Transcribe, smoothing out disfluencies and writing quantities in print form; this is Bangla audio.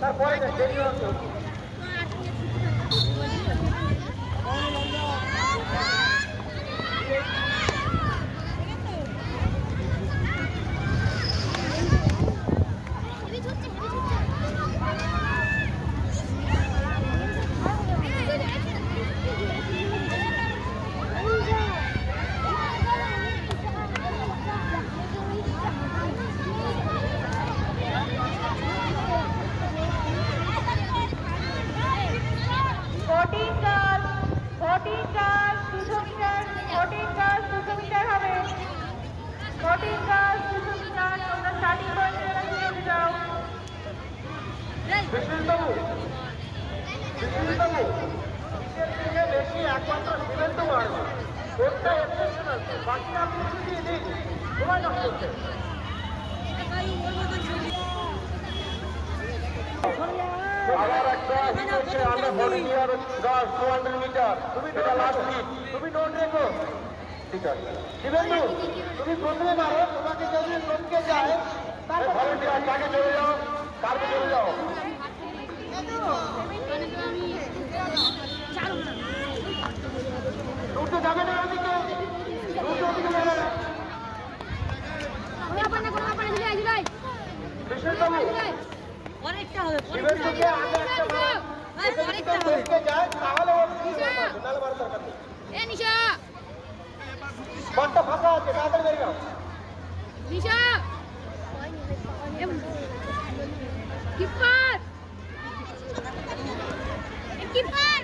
তারপরে দেরি হতো। বেশি একমাত্র সিমেন্ট মারবে কোনটা এক্সেপশনাল বাকি আপনি যদি দিন সময় নষ্ট করছে। আবার একটা হচ্ছে আমরা ভলেন্টিয়ার 200 মিটার তুমি এটা লাস্ট হিট তুমি নোট রেখো। ঠিক আছে শিবেন্দু তুমি প্রথমে মারো তোমাকে যদি টপকে যায় তার ভলেন্টিয়ার তাকে চলে যাও তারপরে চলে যাও। দুটো যাবে না ওদিকে দুটো ওদিকে যাবে না। অনেকটা হবে শিবেন্দুকে আগে একটা টপকে যায় তাহলে ও কি হবে নালে মারার দরকার নেই। নিশা বলটা ফাঁকা আছে তাড়াতাড়ি বেরিয়ে যাও। নিশা কিপার কিপার